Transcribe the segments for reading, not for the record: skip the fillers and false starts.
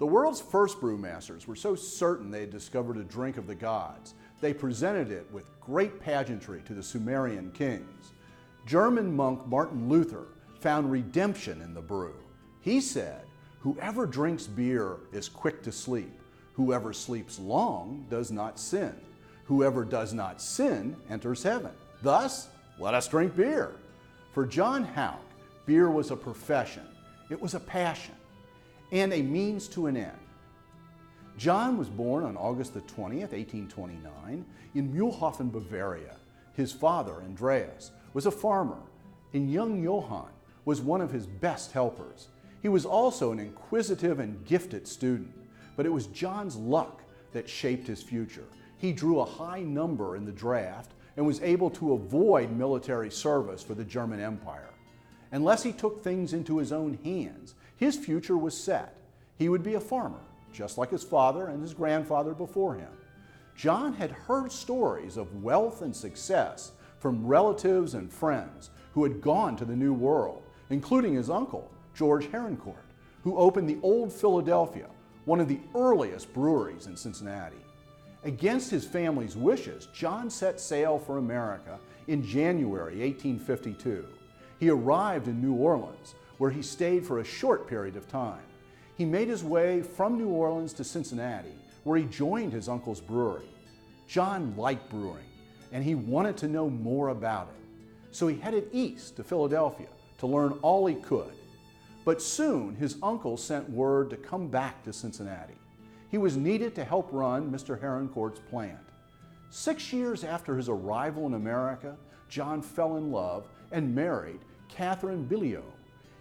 The world's first brewmasters were so certain they had discovered a drink of the gods, they presented it with great pageantry to the Sumerian kings. German monk Martin Luther found redemption in the brew. He said, "Whoever drinks beer is quick to sleep. Whoever sleeps long does not sin. Whoever does not sin enters heaven. Thus, let us drink beer." For John Hauck, beer was a profession, it was a passion, and a means to an end. John was born on August the 20th, 1829, in Mühlhofen, Bavaria. His father, Andreas, was a farmer, and young Johann was one of his best helpers. He was also an inquisitive and gifted student, but it was John's luck that shaped his future. He drew a high number in the draft and was able to avoid military service for the German Empire. Unless he took things into his own hands, his future was set. He would be a farmer, just like his father and his grandfather before him. John had heard stories of wealth and success from relatives and friends who had gone to the New World, including his uncle, George Herrencourt, who opened the Old Philadelphia, one of the earliest breweries in Cincinnati. Against his family's wishes, John set sail for America in January 1852. He arrived in New Orleans, where he stayed for a short period of time. He made his way from New Orleans to Cincinnati, where he joined his uncle's brewery. John liked brewing, and he wanted to know more about it. So he headed east to Philadelphia to learn all he could. But soon his uncle sent word to come back to Cincinnati. He was needed to help run Mr. Herrencourt's plant. 6 years after his arrival in America, John fell in love and married Catherine Billiot.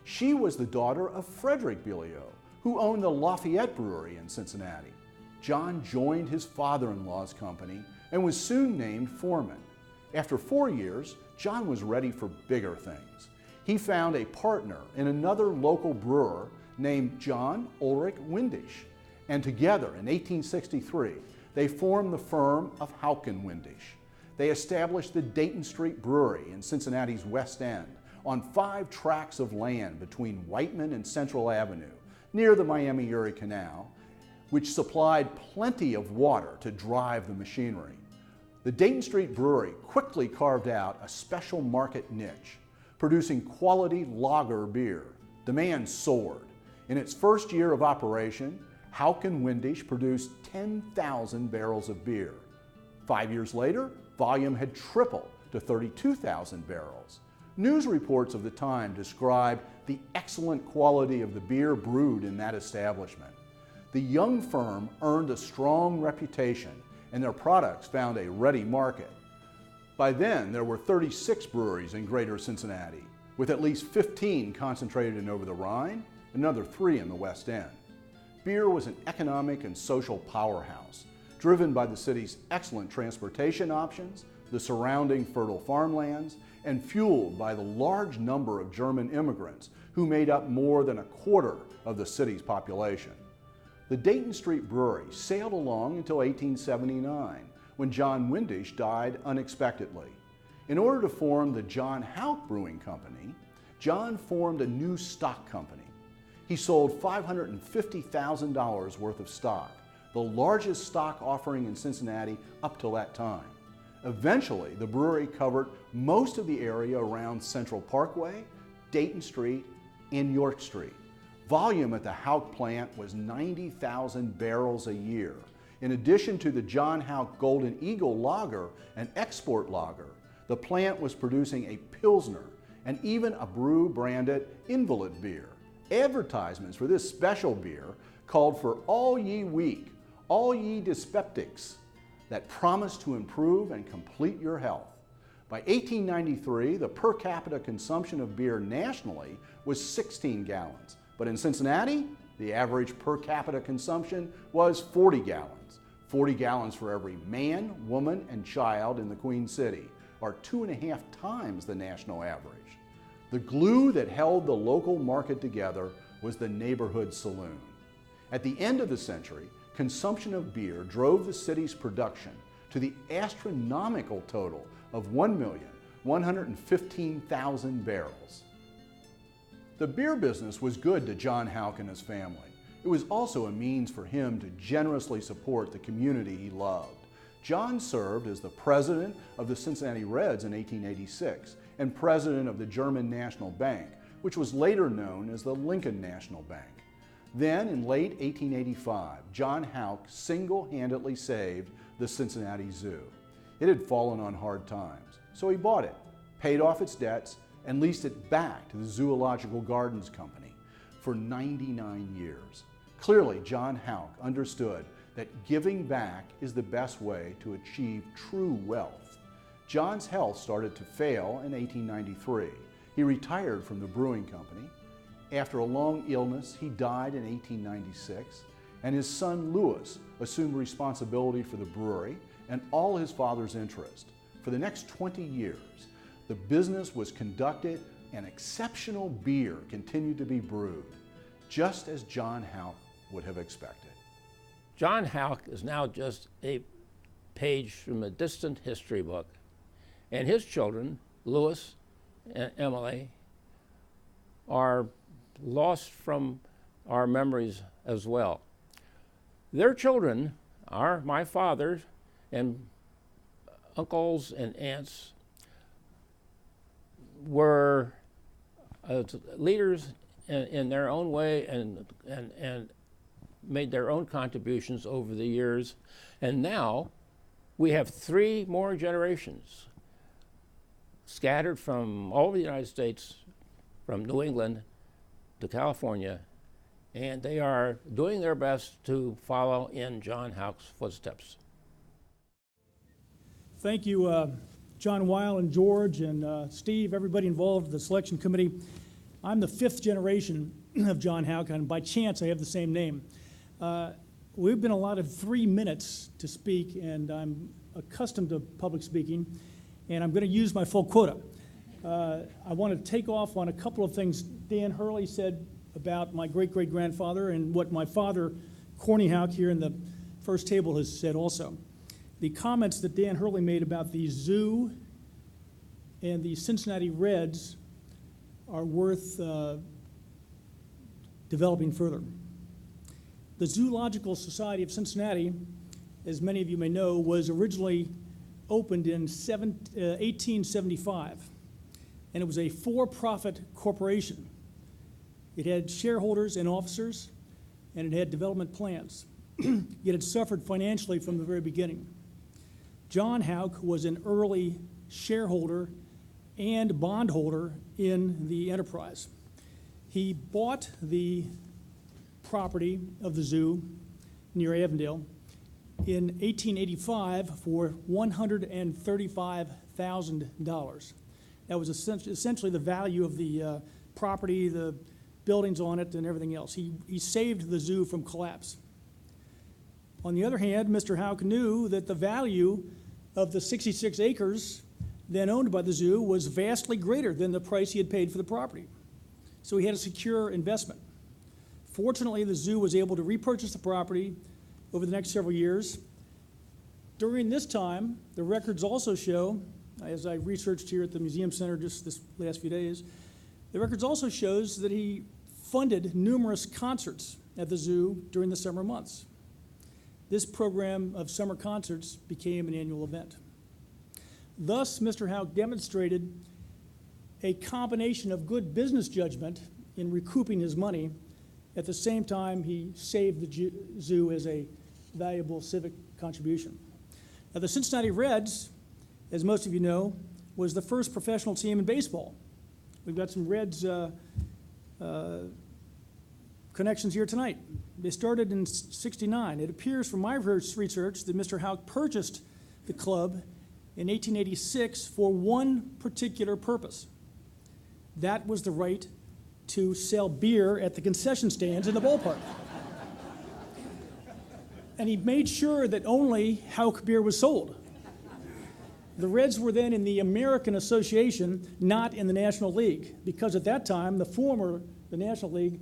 She was the daughter of Frederick Billiot, who owned the Laureate brewery in Cincinnati. John joined his father-in-law's company and was soon named foreman. After 4 years, John was ready for bigger things. He found a partner in another local brewer named John Ulrich Windisch, and together in 1863, they formed the firm of Hauck and Windisch. They established the Dayton Street Brewery in Cincinnati's West End on 5 tracts of land between Whiteman and Central Avenue, near the Miami-Erie Canal, which supplied plenty of water to drive the machinery. The Dayton Street Brewery quickly carved out a special market niche, producing quality lager beer. Demand soared. In its first year of operation, Hauck and Windisch produced 10,000 barrels of beer. 5 years later, volume had tripled to 32,000 barrels. News reports of the time described the excellent quality of the beer brewed in that establishment. The young firm earned a strong reputation, and their products found a ready market. By then, there were 36 breweries in Greater Cincinnati, with at least 15 concentrated in over the Rhine, and another 3 in the West End. Beer was an economic and social powerhouse, driven by the city's excellent transportation options, the surrounding fertile farmlands, and fueled by the large number of German immigrants who made up more than a quarter of the city's population. The Dayton Street Brewery sailed along until 1879, when John Windisch died unexpectedly. In order to form the John Hauck Brewing Company, John formed a new stock company. He sold $550,000 worth of stock, the largest stock offering in Cincinnati up till that time. Eventually, the brewery covered most of the area around Central Parkway, Dayton Street, and York Street. Volume at the Hauck plant was 90,000 barrels a year. In addition to the John Hauck Golden Eagle lager and export lager, the plant was producing a Pilsner and even a brew branded Invalid beer. Advertisements for this special beer called for all ye weak, all ye dyspeptics, that promised to improve and complete your health. By 1893, the per capita consumption of beer nationally was 16 gallons, but in Cincinnati, the average per capita consumption was 40 gallons. 40 gallons for every man, woman, and child in the Queen City, or 2.5 times the national average. The glue that held the local market together was the neighborhood saloon. At the end of the century, consumption of beer drove the city's production to the astronomical total of 1,115,000 barrels. The beer business was good to John Hauck and his family. It was also a means for him to generously support the community he loved. John served as the president of the Cincinnati Reds in 1886 and president of the German National Bank, which was later known as the Lincoln National Bank. Then, in late 1885, John Hauck single-handedly saved the Cincinnati Zoo. It had fallen on hard times, so he bought it, paid off its debts, and leased it back to the Zoological Gardens Company for 99 years. Clearly, John Hauck understood that giving back is the best way to achieve true wealth. John's health started to fail in 1893. He retired from the brewing company. After a long illness, he died in 1896, and his son Louis assumed responsibility for the brewery and all his father's interest. For the next 20 years, the business was conducted and exceptional beer continued to be brewed, just as John Hauck would have expected. John Hauck is now just a page from a distant history book, and his children, Louis and Emily, are lost from our memories as well. Their children are my father and uncles and aunts were leaders in their own way and made their own contributions over the years. And now we have 3 more generations scattered from all over the United States, from New England to California, and they are doing their best to follow in John Hauck's footsteps. Thank you, John Weil and George and Steve, everybody involved in the selection committee. I'm the 5th generation of John Hauck, and by chance I have the same name. We've been allotted 3 minutes to speak, and I'm accustomed to public speaking, and I'm going to use my full quota. I want to take off on a couple of things Dan Hurley said about my great-great-grandfather and what my father, Corny Hauck, here in the first table has said also. The comments that Dan Hurley made about the zoo and the Cincinnati Reds are worth developing further. The Zoological Society of Cincinnati, as many of you may know, was originally opened in 1875, and it was a for-profit corporation. It had shareholders and officers, and it had development plans. Yet it suffered financially from the very beginning. John Hauck was an early shareholder and bondholder in the enterprise. He bought the property of the zoo near Avondale in 1885 for $135,000. That was essentially the value of the property, the buildings on it, and everything else. He saved the zoo from collapse. On the other hand, Mr. Hauck knew that the value of the 66 acres then owned by the zoo was vastly greater than the price he had paid for the property. So he had a secure investment. Fortunately, the zoo was able to repurchase the property over the next several years. During this time, the records also show, as I researched here at the Museum Center just this last few days, the records also shows that he funded numerous concerts at the zoo during the summer months. This program of summer concerts became an annual event. Thus, Mr. Hauck demonstrated a combination of good business judgment in recouping his money. At the same time, he saved the zoo as a valuable civic contribution. Now, the Cincinnati Reds, as most of you know, was the first professional team in baseball. We've got some Reds connections here tonight. They started in '69. It appears from my research that Mr. Hauck purchased the club in 1886 for one particular purpose. That was the right to sell beer at the concession stands in the ballpark. And he made sure that only Hauck beer was sold. The Reds were then in the American Association, not in the National League, because at that time, the National League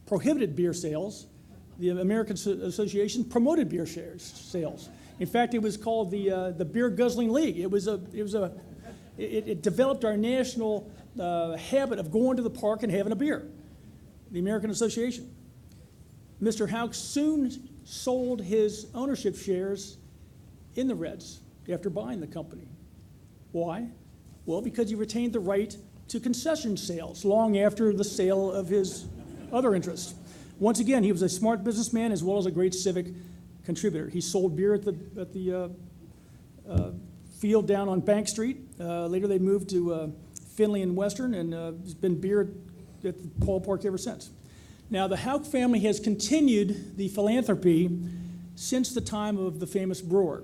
prohibited beer sales. The American Association promoted beer sales. In fact, it was called the Beer Guzzling League. It developed our national habit of going to the park and having a beer, the American Association. Mr. Hauck soon sold his ownership shares in the Reds after buying the company. Why? Well, because he retained the right to concession sales long after the sale of his other interests. Once again, he was a smart businessman as well as a great civic contributor. He sold beer at the field down on Bank Street. Later they moved to Finley and Western, and there's been beer at the ballpark ever since. Now, the Hauck family has continued the philanthropy since the time of the famous brewer.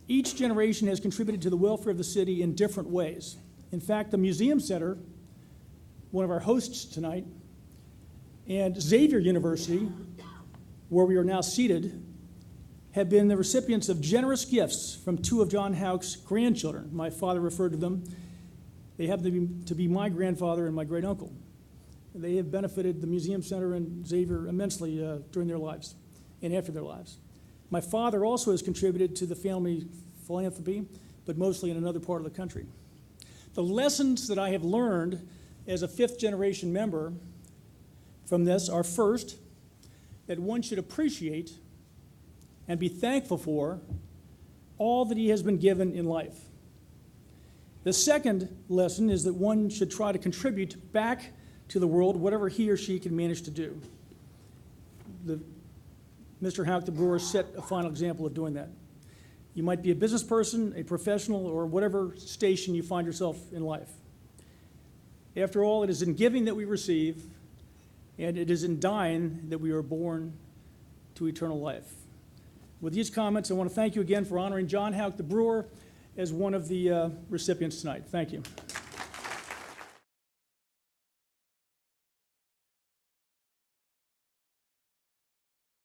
Each generation has contributed to the welfare of the city in different ways. In fact, the Museum Center, one of our hosts tonight, and Xavier University, where we are now seated, have been the recipients of generous gifts from two of John Hauck's grandchildren. My father referred to them. They happen to be my grandfather and my great uncle. They have benefited the Museum Center and Xavier immensely during their lives and after their lives. My father also has contributed to the family philanthropy, but mostly in another part of the country. The lessons that I have learned as a fifth-generation member from this are, first, that one should appreciate and be thankful for all that he has been given in life. The second lesson is that one should try to contribute back to the world whatever he or she can manage to do. Mr. Hauck, the brewer, set a final example of doing that. You might be a business person, a professional, or whatever station you find yourself in life. After all, it is in giving that we receive, and it is in dying that we are born to eternal life. With these comments, I want to thank you again for honoring John Hauck, the brewer, as one of the recipients tonight. Thank you.